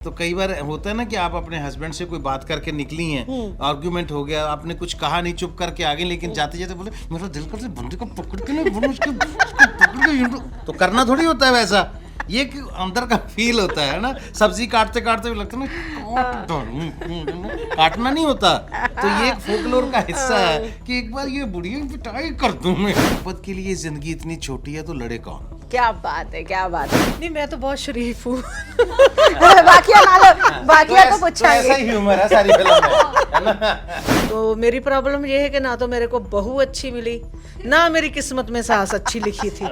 तो कई बार होता है ना कि आप अपने हस्बैंड से कोई बात करके निकली हैं, आर्ग्यूमेंट हो गया, आपने कुछ कहा नहीं, चुप करके आ गई, लेकिन जाते जाते बोले मेरा दिल करता है बंदे को पकड़ के ना बोलो, उसको पकड़ के यूं तो करना थोड़ी होता है वैसा। ये कि अंदर का फील होता है ना, सब्जी काटते काटते भी लगता है ना काटना नहीं होता। तो ये एक फोकलोर का हिस्सा है कि एक बार ये बुढ़िया पिटाई कर दूं मैं। मोहब्बत के लिए जिंदगी इतनी छोटी है तो लड़े कौन। क्या बात है, क्या बात है। नहीं, मैं तो बहुत शरीफ हूँ। बाकिया तो पूछा ऐसा ही ह्यूमर है सारी फिल्म में, है ना। तो मेरी प्रॉब्लम ये है कि ना तो मेरे को बहू अच्छी मिली, ना मेरी किस्मत में सास अच्छी लिखी थी।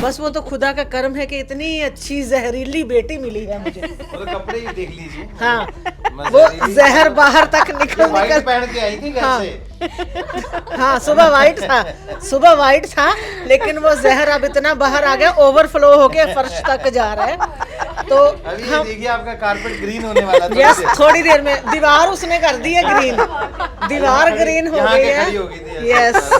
बस वो तो खुदा का कर्म है कि इतनी अच्छी जहरीली बेटी मिली है मुझे। तो कपड़े ही देख लीजिए। हाँ, वो जहर बाहर तक निकल निकल पहन के आई थी घर से। हाँ, सुबह वाइट था, लेकिन वो जहर अब इतना बाहर आ गया, ओवरफ्लो होके फर्श तक जा रहा है। तो अभी ये देखिए आपका कारपेट ग्रीन होने वाला था। यस, थोड़ी देर में दीवार उसने कर दी है ग्रीन, दीवार ग्रीन हो गई है। यस,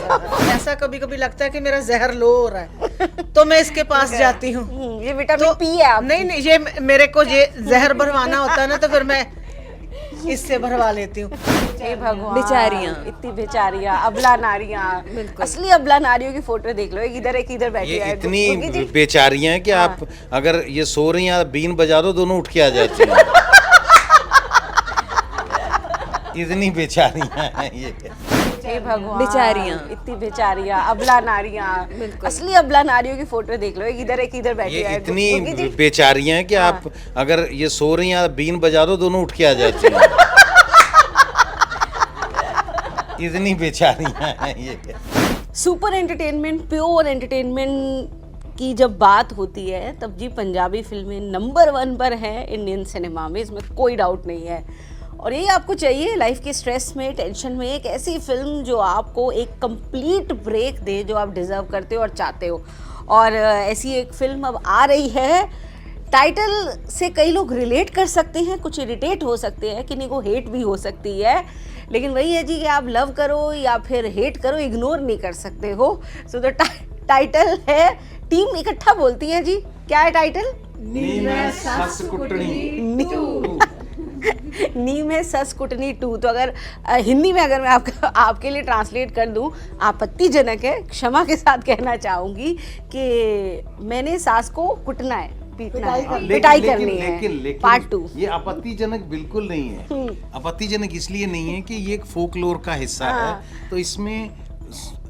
ऐसा कभी कभी लगता है कि मेरा जहर लो हो रहा है, तो मैं इसके पास जाती हूँ। ये विटामिन पी है आप। नहीं, ये मेरे को ये जहर भरवाना होता है ना, तो फिर मैं इससे भरवा लेती हूँ। हे भगवान, बेचारियां। इतनी बेचारियां, अबला नारियां। असली अबला नारियों की फोटो देख लो, एक इधर बैठी ये है। इतनी बेचारियां हैं कि आप अगर ये सो रही हैं, बीन बजा दो, दोनों उठ के आ जाती हैं। इतनी बेचारियां हैं ये। हे भगवान, बेचारियां। इतनी बेचारियां, अबला नारियां। असली अबला नारियों की फोटो देख लो, एक इधर बैठी ये है। इतनी बेचारियां हैं कि आप अगर ये सो रही हैं, बीन बजा दो, दोनों उठ के आ जाती हैं। इतनी बेचारियां हैं ये। सुपर एंटरटेनमेंट, प्योर एंटरटेनमेंट की जब बात होती है तब जी पंजाबी फिल्में नंबर 1 पर है इंडियन सिनेमा में, इसमें कोई डाउट नहीं है। और ये आपको चाहिए लाइफ के स्ट्रेस में, टेंशन में, एक ऐसी फिल्म जो आपको एक कंप्लीट ब्रेक दे, जो आप डिजर्व करते हो और चाहते हो। और ऐसी एक फिल्म अब आ रही है। टाइटल से कई लोग रिलेट कर सकते हैं, कुछ इरिटेट हो सकते हैं, किन्हीं को हेट भी हो सकती है, लेकिन वही है जी कि आप लव करो या फिर हेट करो, इग्नोर नहीं कर सकते हो। सो द टाइटल है, टीम इकट्ठा बोलती है जी, क्या है टाइटल? नी में सस कुटनी 2। तो अगर हिंदी में अगर मैं आपके लिए ट्रांसलेट कर दूं, आपत्तिजनक है, क्षमा के साथ कहना चाहूंगी कि मैंने सास को कुटना है, पीटना है, पिटाई करनी है। पार्ट 2। ये आपत्तिजनक बिल्कुल नहीं है। आपत्तिजनक इसलिए नहीं है कि ये एक फोकलोर का हिस्सा है। तो इसमें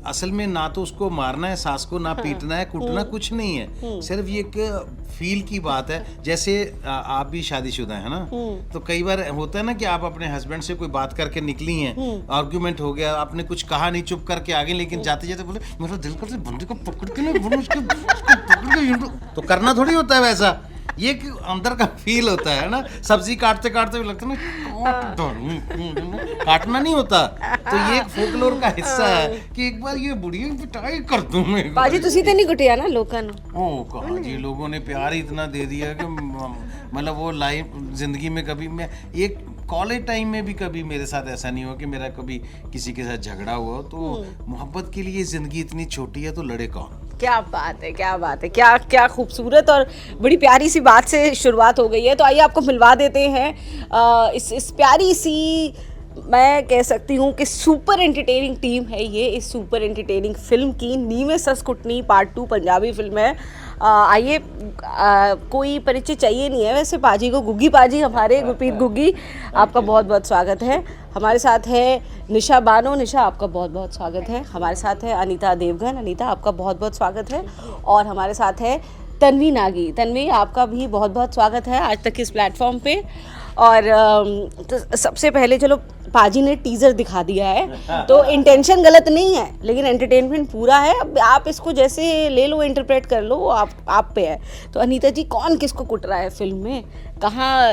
असल में ना तो उसको मारना है सास को, ना पीटना है, कुटना कुछ नहीं है। सिर्फ ये एक फील की बात है। जैसे आप भी शादीशुदा है ना, तो कई बार होता है ना कि आप अपने हस्बैंड से कोई बात करके निकली हैं, आर्ग्यूमेंट हो गया, आपने कुछ कहा नहीं, चुप करके आ गई, लेकिन जाते जाते बोले मेरा दिल करता है बंदे को पकड़ के ना बोलो, उसको पकड़ के यूं तो करना थोड़ी होता है वैसा। ये कि अंदर का फील होता है ना, सब्जी काटते काटते भी लगता है ना काटना नहीं होता। तो ये एक फोकलोर का हिस्सा है कि एक बार ये बुढ़िया पिटाई कर दूं मैं। बाजी तुसी ते नहीं कुटिया ना लोगों ने? ओ कहाँ जी, लोगों ने प्यार ही इतना दे दिया कि मतलब वो लाइफ जिंदगी में कभी मैं एक कॉलेज टाइम में भी कभी मेरे साथ ऐसा नहीं हुआ कि मेरा कभी किसी के साथ झगड़ा हुआ। तो मोहब्बत के लिए जिंदगी इतनी छोटी है तो लड़े कौन। क्या बात है, क्या बात है, क्या खूबसूरत और बड़ी प्यारी सी बात से शुरुआत हो गई है। तो आइए आपको मिलवा देते हैं इस प्यारी सी, मैं कह सकती हूँ कि सुपर एंटरटेनिंग टीम है ये, इस सुपर एंटरटेनिंग फिल्म की। नी में सस कुटनी पार्ट 2 पंजाबी फिल्म है। आइए, कोई परिचय चाहिए नहीं है वैसे पाजी को। गुग्गी पाजी हमारे, गुरप्रीत गुग्गी, आपका बहुत बहुत स्वागत है। हमारे साथ है निशा बानो, निशा आपका बहुत बहुत स्वागत है। हमारे साथ है अनीता देवगन, अनीता आपका बहुत बहुत स्वागत है। और हमारे साथ है तन्वी नागी, तन्वी आपका भी बहुत बहुत स्वागत है आज तक इस प्लेटफॉर्म पे। और तो सबसे पहले चलो, पाजी ने टीजर दिखा दिया है तो इंटेंशन गलत नहीं है, लेकिन एंटरटेनमेंट पूरा है। अब आप इसको जैसे ले लो, इंटरप्रेट कर लो, वो आप पे है। तो अनीता जी, कौन किसको कुट रहा है फिल्म में, कहाँ,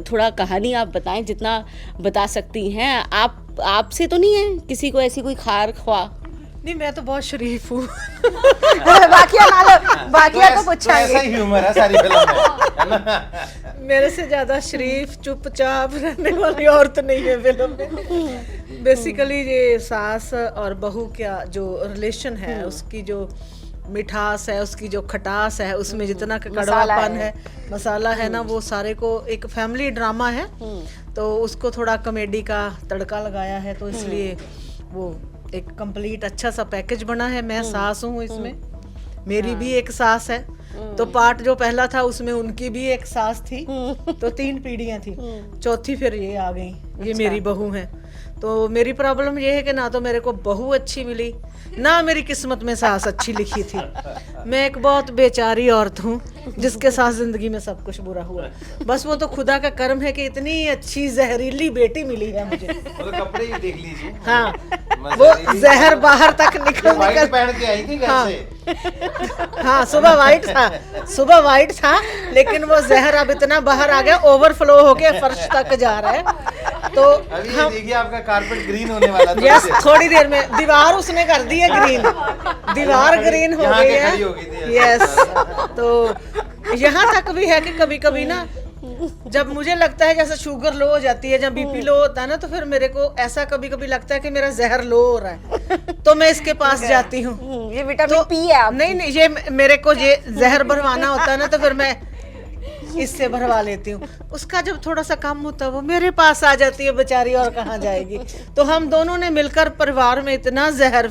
थोड़ा कहानी आप बताएं जितना बता सकती हैं। आपसे तो नहीं है किसी को ऐसी कोई खार ख्वाह? नहीं, मैं तो बहुत शरीफ हूँ। बाकिया तो पूछा ऐसा ही ह्यूमर है सारी फिल्म में, है ना। मेरे से ज्यादा शरीफ चुपचाप रहने वाली औरत नहीं है फिल्म में। बेसिकली ये सास और बहू का जो रिलेशन है, उसकी जो मिठास है, उसकी जो खटास है, उसमें जितना कड़वापन है, मसाला है ना, वो सारे को एक फैमिली ड्रामा है, तो उसको थोड़ा कॉमेडी का तड़का लगाया है, तो इसलिए वो एक कंप्लीट अच्छा सा पैकेज बना है। मैं सास हूँ इसमें, मेरी भी एक सास है, तो पार्ट जो पहला था उसमें उनकी भी एक सास थी, तो 3 पीढ़ियां थी, चौथी फिर ये आ गई, ये मेरी बहू है। तो मेरी प्रॉब्लम ये है कि ना तो मेरे को बहू अच्छी मिली, ना मेरी किस्मत में सास अच्छी लिखी थी। मैं एक बहुत बेचारी औरत हूँ जिसके साथ जिंदगी में सब कुछ बुरा हुआ। बस वो तो खुदा का कर्म है कि इतनी अच्छी जहरीली बेटी मिली है मुझे। तो कपड़े ही देख लीजिए। हाँ, वो जहर बाहर तक निकल पहन के आई थी घर हाँ, से। हाँ सुबह वाइट था, लेकिन वो जहर अब इतना बाहर आ गया, ओवरफ्लो होके फर्श तक जा रहा है। तो अभी ये देखिए आपका कारपेट ग्रीन होने वाला था। यस, थोड़ी देर में दीवार उसने कर दी है ग्रीन, दीवार ग्रीन हो गई है। यस, तो यहाँ तक भी है कि कभी कभी ना जब मुझे लगता है जैसे शुगर लो हो जाती है, जब बीपी लो होता है ना, तो फिर मेरे को ऐसा कभी कभी लगता है कि मेरा जहर लो हो रहा है, तो मैं इसके पास जाती हूँ। ये विटामिन पी है आप। नहीं, ये मेरे को ये जहर भरवाना होता है ना, तो फिर मैं इससे भरवा लेती हूँ। उसका जब थोड़ा सा कम होता है वो मेरे पास आ जाती है बेचारी, और कहाँ जाएगी। तो हम दोनों ने मिलकर परिवार में इतना जहर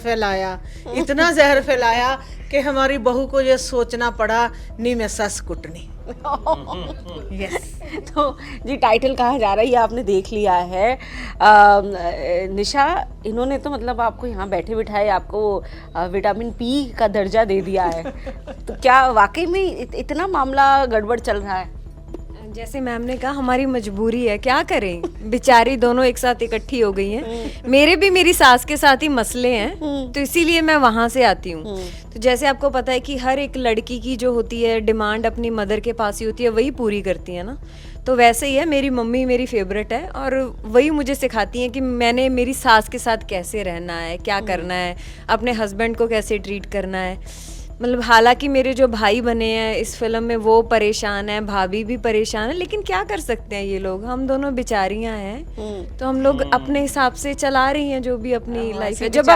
फैलाया कि हमारी बहू को ये सोचना पड़ा नी में सस कुटनी। यस। तो जी टाइटल कहा जा रहा है ये आपने देख लिया है। निशा, इन्होंने तो मतलब आपको यहाँ बैठे बिठाए आपको विटामिन पी का दर्जा दे दिया है, तो क्या वाकई में इतना मामला गड़बड़ चल रहा है? जैसे मैम ने कहा, हमारी मजबूरी है, क्या करें, बेचारी दोनों एक साथ इकट्ठी हो गई हैं। मेरे भी मेरी सास के साथ ही मसले हैं, तो इसीलिए मैं वहाँ से आती हूँ। तो जैसे आपको पता है कि हर एक लड़की की जो होती है डिमांड अपनी मदर के पास ही होती है, वही पूरी करती है ना, तो वैसे ही है। मेरी मम्मी मेरी फेवरेट है, और वही मुझे सिखाती हैं कि मैंने मेरी सास के साथ कैसे रहना है, क्या करना है, अपने हस्बैंड को कैसे ट्रीट करना है। मतलब हालांकि मेरे जो भाई बने हैं इस फिल्म में वो परेशान है, भाभी भी परेशान है, लेकिन क्या कर सकते हैं, ये लोग, हम दोनों बेचारियां हैं, तो हम लोग अपने हिसाब से चला रही हैं जो भी अपनी लाइफ है। जब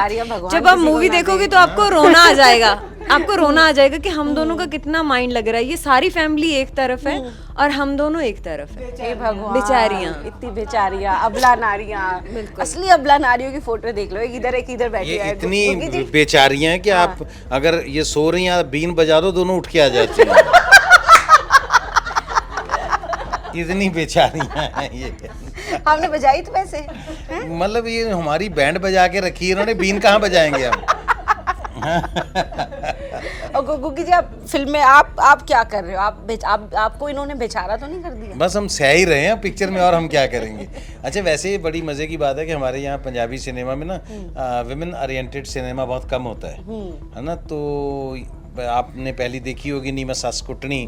आप मूवी देखोगे तो आपको रोना आ जाएगा, आपको रोना आ जाएगा कि हम दोनों का कितना माइंड लग रहा है। ये सारी फैमिली एक तरफ है और हम दोनों एक तरफ है। हे भगवान, बेचारियां, इतनी बेचारियां, अबला नारियां, असली अबला नारियों की फोटो देख लो, एक इधर बैठी है। इतनी बेचारियां हैं कि आप अगर ये सो रही हैं, बीन बजा दो, दोनों उठ के आ जाती हैं। इतनी बेचारियां हैं ये। हमने बजाई तो वैसे, मतलब ये हमारी बैंड बजा के रखी है इन्होंने, बीन कहाँ बजाएंगे हम। और गुग्गी जी, आप फिल्म में आप क्या कर रहे हो? आपको इन्होंने बेचारा तो नहीं कर दिया? बस हम सह ही रहे हैं पिक्चर में, और हम क्या करेंगे। अच्छा, वैसे बड़ी मजे की बात है कि हमारे यहाँ पंजाबी सिनेमा में ना विमेन ओरिएंटेड सिनेमा बहुत कम होता है ना। तो आपने पहली देखी होगी नी मैं सस कुटनी,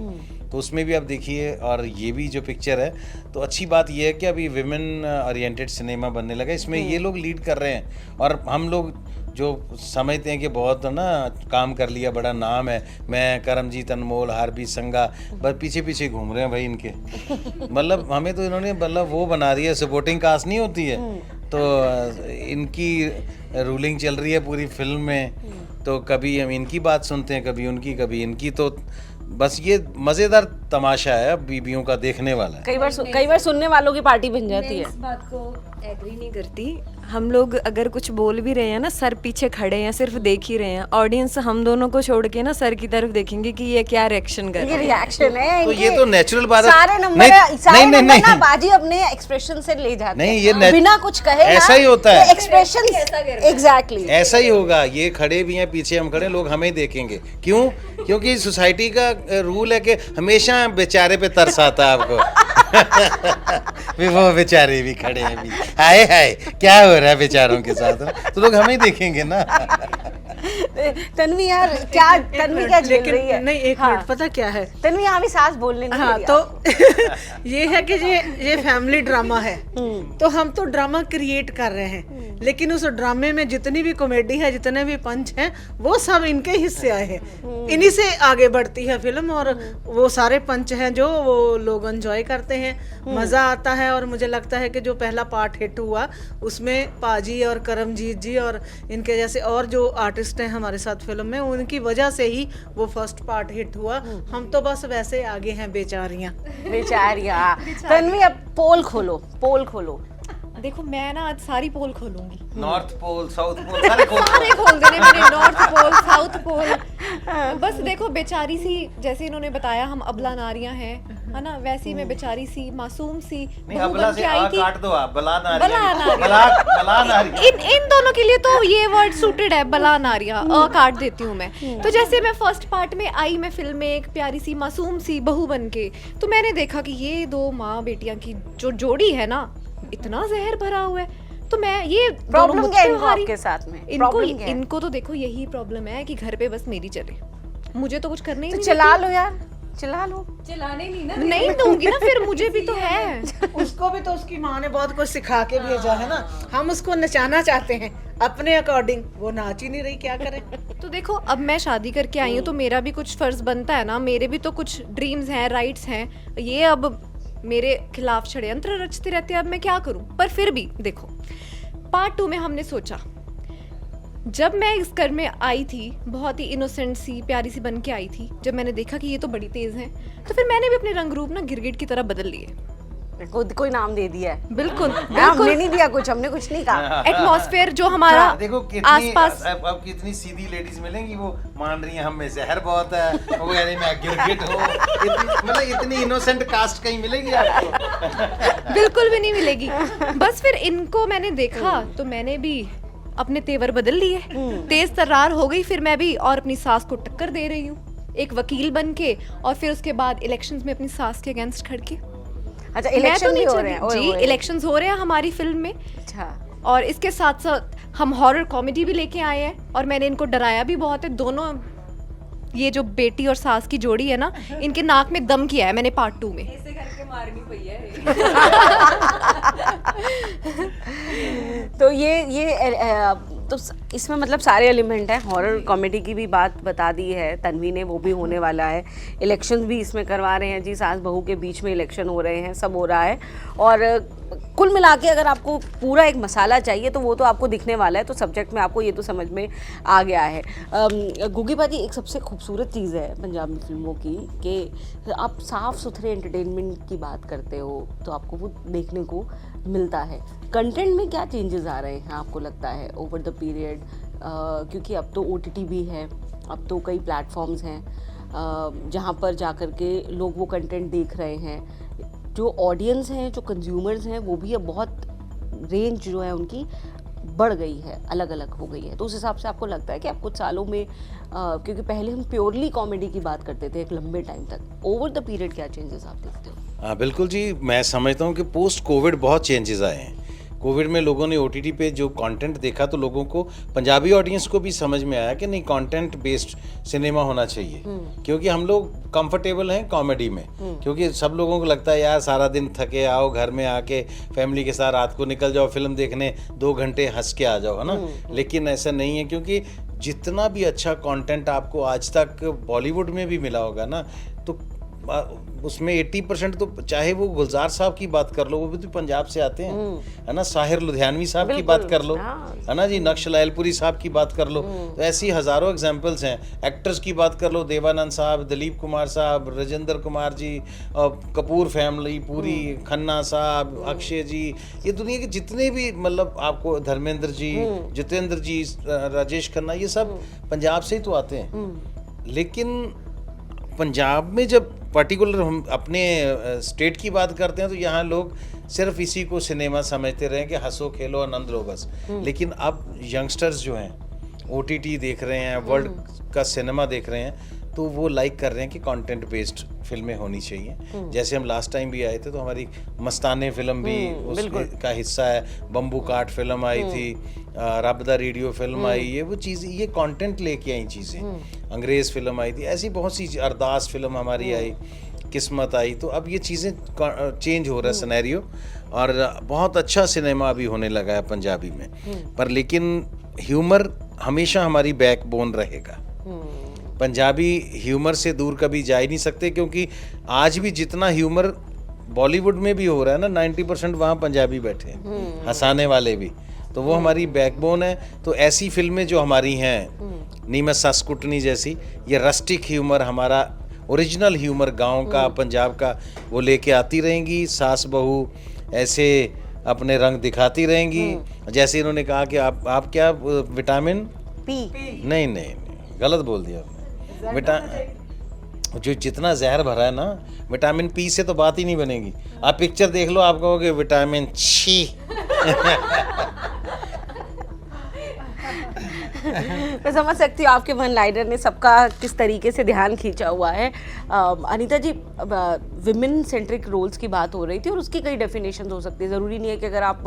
तो उसमें भी आप देखिए, और ये भी जो पिक्चर है, तो अच्छी बात ये है कि अभी विमेन ओरिएंटेड सिनेमा बनने लगा, इसमें ये लोग लीड कर रहे हैं, और हम लोग जो समझते हैं कि बहुत ना काम कर लिया, बड़ा नाम है, मैं करमजीत अनमोल, हार्बी संगा, बस पीछे पीछे घूम रहे हैं भाई इनके। मतलब हमें तो इन्होंने मतलब वो बना दिया, सपोर्टिंग कास्ट नहीं होती है, तो इनकी रूलिंग चल रही है पूरी फिल्म में, तो कभी हम इनकी बात सुनते हैं, कभी उनकी, कभी इनकी, तो बस ये मजेदार तमाशा है बीबियों का, देखने वाला है। कई बार सुनने वालों की पार्टी बन जाती है। इस बात को एग्री नहीं करती। हम लोग अगर कुछ बोल भी रहे हैं ना, सर पीछे खड़े हैं, सिर्फ देख ही रहे हैं। ऑडियंस हम दोनों को छोड़ के ना सर की तरफ देखेंगे कि ये क्या रिएक्शन कर रहे हैं। रिएक्शन है, तो ये तो नेचुरल बात है। सारे नंबर ना बाजी अपने एक्सप्रेशन से ले जाते हैं। नहीं, ये बिना कुछ कहे ऐसा ही होता है। एक्सप्रेशन एग्जैक्टली ऐसा ही होगा। ये खड़े भी हैं, पीछे हम खड़े, लोग हमें देखेंगे। क्यों? क्योंकि सोसाइटी का रूल है कि हमेशा बेचारे पे तरस आता है आपको। भी वो बेचारे भी खड़े हैं, भी हाय हाय क्या हो रहा है बेचारों के साथ, तो लोग हमें देखेंगे ना। तन्वी यार, तन्वी क्या झेल रही है? नहीं, एक मिनट, पता क्या है तन्वी, यहाँ भी सास बोलने नहीं हाँ, दे रही तो ये है कि ये फैमिली ड्रामा है, तो हम तो ड्रामा क्रिएट कर रहे हैं, लेकिन उस ड्रामे में जितनी भी कॉमेडी है, जितने भी पंच हैं, वो सब इनके हिस्से आए हैं। इन्हीं से आगे बढ़ती है फिल्म, और वो सारे पंच हैं जो वो लोग एंजॉय करते हैं, मजा आता है। और मुझे लगता है कि जो पहला पार्ट हिट हुआ उसमें पाजी और करमजीत जी और इनके जैसे और जो आर्टिस्ट आर्टिस्ट हैं हमारे साथ फिल्म में, उनकी वजह से ही वो फर्स्ट पार्ट हिट हुआ। हम तो बस वैसे आगे हैं बेचारियां। बेचारियां। तन्वी अब पोल खोलो। देखो मैं ना आज सारी पोल खोलूंगी, नॉर्थ पोल, साउथ पोल, सारे खोल सारे खोल देने मैंने, नॉर्थ पोल, साउथ पोल। बस देखो बेचारी सी, जैसे इन्होंने बताया हम अबला नारियां हैं, है ना, वैसी मैं बेचारी सी मासूम सी नहीं, बहू अबला बन से के आ आई थी। काट दो आप, बला नारियां। बला नारियां। बला नारियां। इन दोनों के लिए तो ये वर्ड सूटेड है, बला नारियां, काट देती हूँ मैं। तो जैसे मैं फर्स्ट पार्ट में आई, मैं फिल्म में एक प्यारी सी मासूम सी बहू बन के, तो मैंने देखा कि ये दो माँ बेटियां की जो जोड़ी है ना, इतना जहर भरा हुआ है। तो मैं ये प्रॉब्लम क्या है इनको आपके साथ में? इनको तो देखो यही प्रॉब्लम है कि घर पे बस मेरी चले, मुझे तो कुछ करना ही तो नहीं। चला लो यार, चला लो। चलाने नहीं दूंगी ना, फिर मुझे भी तो है। उसको भी तो उसकी माँ ने बहुत कुछ सिखा के भेजा है ना, हम उसको नचाना चाहते हैं अपने अकॉर्डिंग, वो नाच ही नहीं रही, क्या करें। तो देखो अब मैं शादी करके आई हूँ तो मेरा भी कुछ फर्ज बनता है ना, मेरे भी तो कुछ ड्रीम्स हैं, राइट्स हैं। ये अब मेरे खिलाफ षड्यंत्र रचते रहते हैं, अब मैं क्या करूं। पर फिर भी देखो पार्ट 2 में हमने सोचा, जब मैं इस घर में आई थी बहुत ही इनोसेंट सी प्यारी सी बन के आई थी, जब मैंने देखा कि ये तो बड़ी तेज हैं, तो फिर मैंने भी अपने रंग रूप ना गिरगिट की तरह बदल लिए। कोई नाम दे दिया है? बिल्कुल हमने नहीं दिया कुछ, हमने कुछ नहीं कहा। एटमॉस्फेयर जो हमारा देखो आसपास, अब कितनी सीधी लेडीज मिलेंगी, वो मान रही हैं हम में जहर बहुत है, वो यानी मैं गिरगिट हूँ, मतलब इतनी इनोसेंट कास्ट कहीं मिलेगी आपको? बिल्कुल भी नहीं मिलेगी। बस फिर इनको मैंने देखा तो मैंने भी अपने तेवर बदल लिए, तेज तर्रार हो गई फिर मैं भी, और अपनी सास को टक्कर दे रही हूँ एक वकील बन के, और फिर उसके बाद इलेक्शंस में अपनी सास के अगेंस्ट खड़ के। अच्छा, मैं तो इलेक्शन भी नहीं हो चली- रहे हैं? जी, इलेक्शंस हो रहे हैं हमारी फिल्म में, अच्छा। और इसके साथ साथ हम हॉरर कॉमेडी भी लेके आए हैं, और मैंने इनको डराया भी बहुत है। दोनों ये जो बेटी और सास की जोड़ी है ना, इनके नाक में दम किया है मैंने पार्ट 2 में। ऐसे करके मारनी पई है। तो तो इसमें मतलब सारे एलिमेंट हैं, हॉरर कॉमेडी की भी बात बता दी है तन्वी ने, वो भी होने वाला है। इलेक्शन भी इसमें करवा रहे हैं जी, सास बहू के बीच में इलेक्शन हो रहे हैं, सब हो रहा है। और कुल मिला के अगर आपको पूरा एक मसाला चाहिए तो वो तो आपको दिखने वाला है, तो सब्जेक्ट में आपको ये तो समझ में आ गया है। गुगी भाजी, एक सबसे खूबसूरत चीज़ है पंजाबी फिल्मों की कि आप साफ़ सुथरे एंटरटेनमेंट की बात करते हो तो आपको वो देखने को मिलता है। कंटेंट में क्या चेंजेस आ रहे हैं आपको लगता है ओवर द पीरियड? क्योंकि अब तो OTT भी है, अब तो कई प्लेटफॉर्म्स हैं जहाँ पर जा कर के लोग वो कंटेंट देख रहे हैं। जो ऑडियंस हैं, जो कंज्यूमर्स हैं, वो भी अब बहुत रेंज जो है उनकी बढ़ गई है, अलग अलग हो गई है। तो उस हिसाब से आपको लगता है कि आप कुछ सालों में क्योंकि पहले हम प्योरली कॉमेडी की बात करते थे एक लंबे टाइम तक, ओवर द पीरियड क्या चेंजेस आप देखते हो? हाँ बिल्कुल जी, मैं समझता हूँ कि पोस्ट कोविड बहुत चेंजेस आए हैं। कोविड में लोगों ने OTT पे जो कंटेंट देखा तो लोगों को, पंजाबी ऑडियंस को भी समझ में आया कि नहीं, कंटेंट बेस्ड सिनेमा होना चाहिए। क्योंकि हम लोग कंफर्टेबल हैं कॉमेडी में, क्योंकि सब लोगों को लगता है यार सारा दिन थके आओ, घर में आके फैमिली के साथ रात को निकल जाओ फिल्म देखने, 2 घंटे हंस के आ जाओ, है ना। लेकिन ऐसा नहीं है, क्योंकि जितना भी अच्छा कंटेंट आपको आज तक बॉलीवुड में भी मिला होगा ना, तो उसमें 80% तो, चाहे वो गुलजार साहब की बात कर लो, वो भी तो पंजाब से आते हैं, है ना। साहिर लुधियानवी साहब की बात कर लो, है ना जी, नक्श लायलपुरी साहब की बात कर लो, तो ऐसी हजारों एग्जांपल्स हैं। एक्टर्स की बात कर लो, देवानंद साहब, दिलीप कुमार साहब, राजेंद्र कुमार जी, कपूर फैमिली पूरी, खन्ना साहब, अक्षय जी, ये दुनिया के जितने भी, मतलब आपको धर्मेंद्र जी, जितेंद्र जी, राजेश खन्ना, ये सब पंजाब से ही तो आते हैं। लेकिन पंजाब में जब पर्टिकुलर हम अपने स्टेट की बात करते हैं तो यहाँ लोग सिर्फ इसी को सिनेमा समझते रहे कि हंसो खेलो आनंद लो बस। लेकिन अब यंगस्टर्स जो हैं OTT देख रहे हैं, वर्ल्ड का सिनेमा देख रहे हैं, तो वो लाइक कर रहे हैं कि कंटेंट बेस्ड फिल्में होनी चाहिए। जैसे हम लास्ट टाइम भी आए थे तो हमारी मस्ताने फिल्म भी उसका हिस्सा है, बम्बू काट फिल्म आई थी, रब दा रेडियो फिल्म आई, ये वो चीज़, ये कंटेंट लेके आई चीज़ें, अंग्रेज़ फिल्म आई थी, ऐसी बहुत सी, अरदास फिल्म हमारी आई, किस्मत आई। तो अब ये चीज़ें चेंज हो रहा है सिनेरियो, और बहुत अच्छा सिनेमा अभी होने लगा है पंजाबी में। पर लेकिन ह्यूमर हमेशा हमारी बैकबोन रहेगा। पंजाबी ह्यूमर से दूर कभी जा ही नहीं सकते, क्योंकि आज भी जितना ह्यूमर बॉलीवुड में भी हो रहा है ना, 90% वहाँ पंजाबी बैठे हैं, हंसाने वाले भी। तो वो हमारी बैकबोन है। तो ऐसी फिल्में जो हमारी हैं, नी मैं सस कुटनी जैसी, ये रस्टिक ह्यूमर, हमारा ओरिजिनल ह्यूमर गांव का, पंजाब का, वो लेके आती रहेंगी। सास बहू ऐसे अपने रंग दिखाती रहेंगी। जैसे इन्होंने कहा कि आप क्या विटामिन पी नहीं, गलत बोल दिया आपने। जो जितना जहर भरा है ना, विटामिन पी से तो बात ही नहीं बनेगी। आप पिक्चर देख लो, आप कहोगे विटामिन छी। मैं समझ सकती हूँ आपके वन लाइनर ने सबका किस तरीके से ध्यान खींचा हुआ है। अनीता जी, विमेन सेंट्रिक रोल्स की बात हो रही थी और उसकी कई डेफिनेशन हो सकती है। ज़रूरी नहीं है कि अगर आप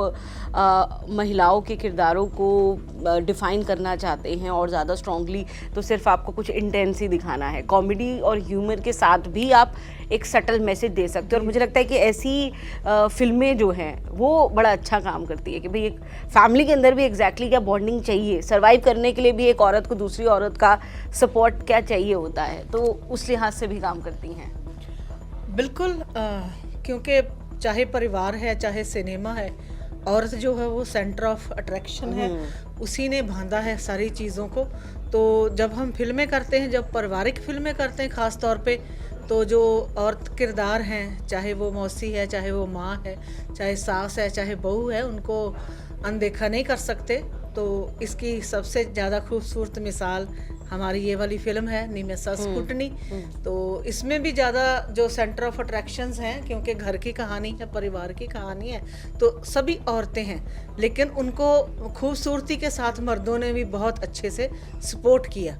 महिलाओं के किरदारों को डिफाइन करना चाहते हैं और ज़्यादा स्ट्रांगली, तो सिर्फ आपको कुछ इंटेंस ही दिखाना है। कॉमेडी और ह्यूमर के साथ भी आप एक सटल मैसेज दे सकते हो और मुझे लगता है कि ऐसी फिल्में जो हैं वो बड़ा अच्छा काम करती है कि भाई एक फैमिली के अंदर भी एग्जैक्टली क्या बॉन्डिंग चाहिए, सर्वाइव करने के लिए भी एक औरत को दूसरी औरत का सपोर्ट क्या चाहिए होता है, तो उस लिहाज से भी काम करती हैं। बिल्कुल, क्योंकि चाहे परिवार है चाहे सिनेमा है, औरत जो है वो सेंटर ऑफ अट्रैक्शन है, उसी ने बांधा है सारी चीज़ों को। तो जब हम फिल्में करते हैं, जब पारिवारिक फिल्में करते हैं ख़ास तौर पे, तो जो औरत किरदार हैं, चाहे वो मौसी है, चाहे वो माँ है, चाहे सास है, चाहे बहू है, उनको अनदेखा नहीं कर सकते। तो इसकी सबसे ज़्यादा खूबसूरत मिसाल हमारी ये वाली फिल्म है, नी मैं सस कुटनी। तो इसमें भी ज़्यादा जो सेंटर ऑफ अट्रैक्शंस हैं, क्योंकि घर की कहानी है, परिवार की कहानी है, तो सभी औरतें हैं, लेकिन उनको खूबसूरती के साथ मर्दों ने भी बहुत अच्छे से सपोर्ट किया।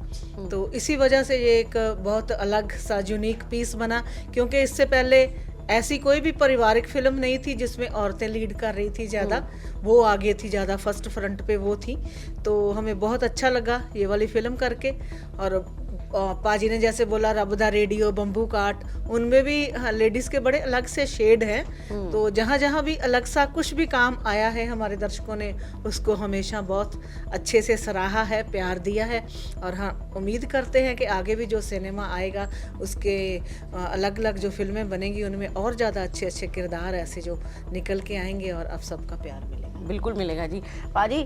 तो इसी वजह से ये एक बहुत अलग सा यूनिक पीस बना, क्योंकि इससे पहले ऐसी कोई भी पारिवारिक फिल्म नहीं थी जिसमें औरतें लीड कर रही थी ज़्यादा, वो आगे थी ज़्यादा, फर्स्ट फ्रंट पे वो थी। तो हमें बहुत अच्छा लगा ये वाली फिल्म करके। और पाजी ने जैसे बोला रब दा रेडियो, बम्बू काट, उनमें भी लेडीज़ के बड़े अलग से शेड हैं। तो जहाँ जहाँ भी अलग सा कुछ भी काम आया है, हमारे दर्शकों ने उसको हमेशा बहुत अच्छे से सराहा है, प्यार दिया है। और हाँ, उम्मीद करते हैं कि आगे भी जो सिनेमा आएगा, उसके अलग अलग जो फिल्में बनेंगी, उनमें और ज़्यादा अच्छे अच्छे किरदार ऐसे जो निकल के आएंगे और अब सबका प्यार मिलेगा। बिल्कुल मिलेगा जी। पाजी,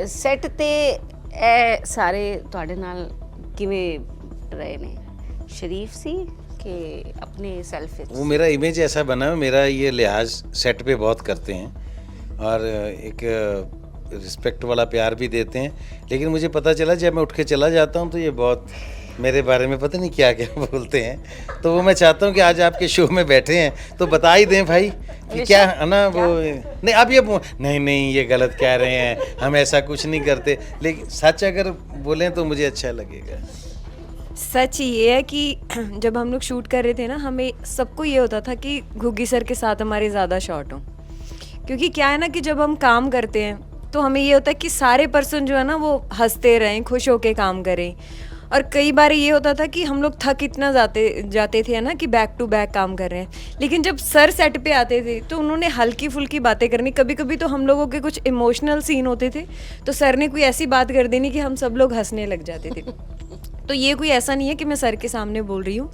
सैट ते ए सारे तुहाडे नाल किवें रहे ने? शरीफ सी कि अपने सेल्फ? वो मेरा इमेज ऐसा बना है, मेरा ये लिहाज सेट पे बहुत करते हैं और एक रिस्पेक्ट वाला प्यार भी देते हैं। लेकिन मुझे पता चला जब मैं उठ के चला जाता हूँ तो ये बहुत मेरे बारे में पता नहीं क्या क्या बोलते हैं। तो वो मैं चाहता हूँ कि आज आपके शो में बैठे हैं तो बता ही दें भाई कि क्या है ना वो। नहीं, अब ये नहीं ये गलत कह रहे हैं, हम ऐसा कुछ नहीं करते। लेकिन सच अगर बोलें तो मुझे अच्छा लगेगा। सच ये है कि जब हम लोग शूट कर रहे थे ना, हमें सबको ये होता था कि घुग्गी सर के साथ हमारे ज़्यादा शॉट हों, क्योंकि क्या है ना कि जब हम काम करते हैं तो हमें ये होता है कि सारे पर्सन जो है ना वो हंसते रहें, खुश होके काम करें। और कई बार ये होता था कि हम लोग थक इतना जाते थे ना कि बैक टू बैक काम कर रहे हैं, लेकिन जब सर सेट पे आते थे तो उन्होंने हल्की फुल्की बातें करनी। कभी कभी तो हम लोगों के कुछ इमोशनल सीन होते थे तो सर ने कोई ऐसी बात कर देनी कि हम सब लोग हंसने लग जाते थे। तो ये कोई ऐसा नहीं है कि मैं सर के सामने बोल रही हूँ।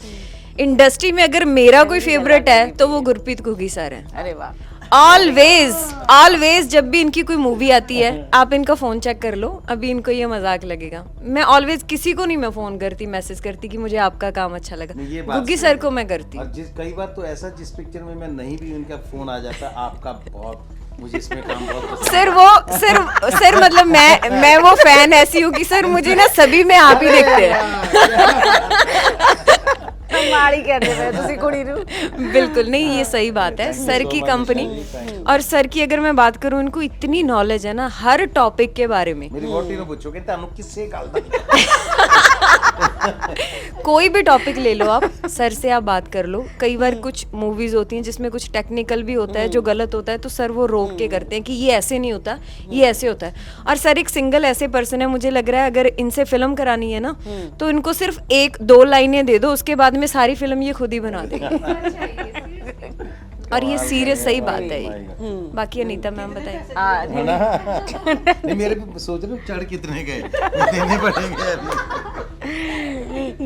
इंडस्ट्री में अगर मेरा कोई फेवरेट है तो वो गुरप्रीत घुग्गी सर है। अरे वाह। ऑलवेज जब भी इनकी कोई मूवी आती है, आप इनका फोन चेक कर लो, अभी इनको ये मजाक लगेगा, मैं ऑलवेज किसी को नहीं मैं फोन करती, मैसेज करती कि मुझे आपका काम अच्छा लगा। घुग्गी सर को मैं करती। और कई बार तो ऐसा जिस पिक्चर में मैं नहीं भी, उनका फोन आ जाता, आपका बहुत, मुझे इसमें काम बहुत पसंद। सर मतलब मैं वो फैन ऐसी हूँ कि सर मुझे ना सभी में आप ही देखते हैं। माड़ी कहते हैं तुसी कुड़ी नू। बिल्कुल नहीं, ये सही बात है। सर की कंपनी और सर की अगर मैं बात करूं, इनको इतनी नॉलेज है ना हर टॉपिक के बारे में। मेरी वोटी नु पूछो कि तानु किससे गल कोई भी टॉपिक ले लो आप, सर से आप बात कर लो। कई बार कुछ मूवीज होती हैं जिसमें कुछ टेक्निकल भी होता है जो गलत होता है, तो सर वो रोक के करते हैं कि ये ऐसे नहीं होता, ये ऐसे होता है। और सर एक सिंगल ऐसे पर्सन है, मुझे लग रहा है अगर इनसे फिल्म करानी है ना तो इनको सिर्फ 1-2 लाइनें दे दो, उसके बाद में सारी फिल्म ये खुद ही बना देंगे। और ये सीरियस सही बात है ये। बाकी अनीता मैम बताएं। नहीं, मेरे भी सोच रहे चढ़ कितने गए, देने पड़ेंगे अभी।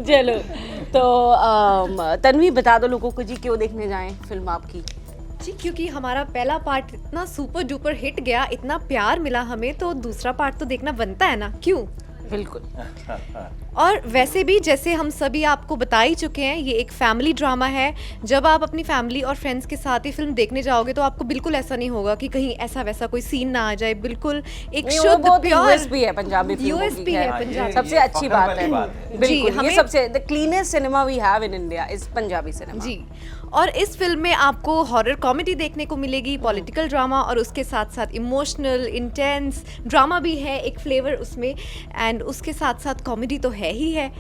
चलो तो तन्वी बता दो लोगों को जी, क्यों देखने जाएं फिल्म आपकी? जी क्योंकि हमारा पहला पार्ट इतना सुपर डुपर हिट गया, इतना प्यार मिला हमें, तो दूसरा पार्ट तो देखना बनता है ना, क्यों? बिल्कुल। और वैसे भी जैसे हम सभी आपको बता ही चुके हैं, ये एक फैमिली ड्रामा है। जब आप अपनी फैमिली और फ्रेंड्स के साथ ये फिल्म देखने जाओगे तो आपको बिल्कुल ऐसा नहीं होगा कि कहीं ऐसा वैसा कोई सीन ना आ जाए। बिल्कुल एक नहीं, वो शुद्ध बहुत प्योर यूएसपी है पंजाबी फिल्मों की, यूएसपी है हाँ, ये पंजाबी। सबसे अच्छी फख्र बात वाली है। बात है। बिल्कुल, हमें- ये सबसे the cleanest cinema we have in India is Punjabi cinema. जी, और इस फिल्म में आपको हॉरर कॉमेडी देखने को मिलेगी, पॉलिटिकल ड्रामा, और उसके साथ साथ इमोशनल इंटेंस ड्रामा भी है एक फ्लेवर उसमें, एंड उसके साथ साथ कॉमेडी तो है ही है।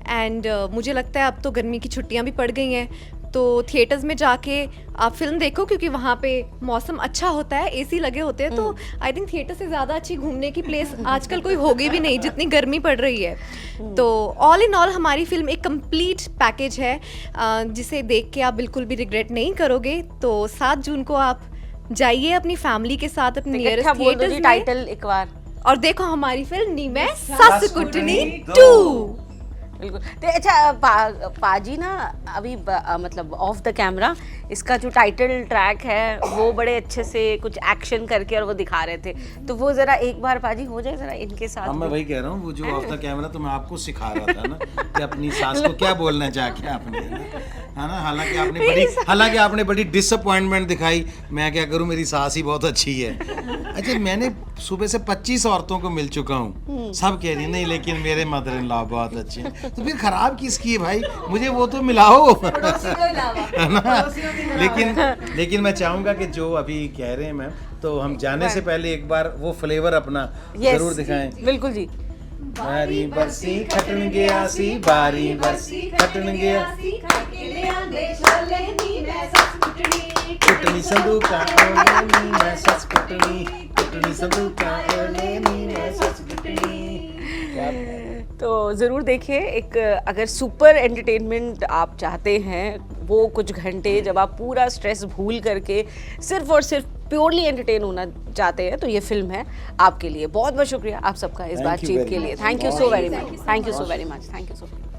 एंड मुझे लगता है अब तो गर्मी की छुट्टियां भी पड़ गई हैं, तो थिएटर्स में जाके आप फिल्म देखो, क्योंकि वहाँ पे मौसम अच्छा होता है, एसी लगे होते हैं, तो आई थिंक थिएटर से ज़्यादा अच्छी घूमने की प्लेस आजकल कोई होगी भी नहीं, जितनी गर्मी पड़ रही है। तो ऑल इन ऑल हमारी फिल्म एक कंप्लीट पैकेज है, जिसे देख के आप बिल्कुल भी रिग्रेट नहीं करोगे। तो 7 जून को आप जाइए अपनी फैमिली के साथ अपने इकट्ठा नियरेस्ट बोल दो जी थिएटर्स में टाइटल एक बार। और देखो हमारी फिल्म नी में सस कुटनी 2। बिल्कुल। तो अच्छा पाजी ना अभी मतलब ऑफ द कैमरा इसका जो टाइटल ट्रैक है वो बड़े अच्छे से कुछ एक्शन करके और वो दिखा रहे थे, तो वो जरा एक बार पाजी हो जाए जरा इनके साथ। हाँ, मैं वही कह रहा हूँ, वो जो ऑफ द कैमरा तो मैं आपको सिखा रहा था ना कि अपनी सास को क्या बोलना चाह के आपने, है ना। हालांकि आपने बड़ी डिसअपॉइंटमेंट दिखाई। मैं क्या करूँ, मेरी सास ही बहुत अच्छी है। अच्छा, मैंने सुबह से 25 औरतों को मिल चुका हूँ, सब कह रही नहीं लेकिन मेरे मदर इन लॉ बहुत अच्छे हैं। तो फिर खराब किसकी है भाई, मुझे वो तो मिलाओ, है ना। लेकिन मैं चाहूंगा कि जो अभी कह रहे हैं मैम, तो हम जाने से पहले एक बार वो फ्लेवर अपना जरूर दिखाएं। बिल्कुल जी। बारी बरसी खटन गया सी, बारी बरसी खटन गया, कुटनी संदूका ओले नी मैं सस कुटनी, कुटनी संदूका ओले नी मैं सस कुटनी। तो ज़रूर देखिए, एक अगर सुपर एंटरटेनमेंट आप चाहते हैं, वो कुछ घंटे जब आप पूरा स्ट्रेस भूल करके सिर्फ और सिर्फ प्योरली एंटरटेन होना चाहते हैं, तो ये फिल्म है आपके लिए। बहुत बहुत शुक्रिया आप सबका इस बातचीत के लिए। Thank you so very much, thank you so very much, thank you so much.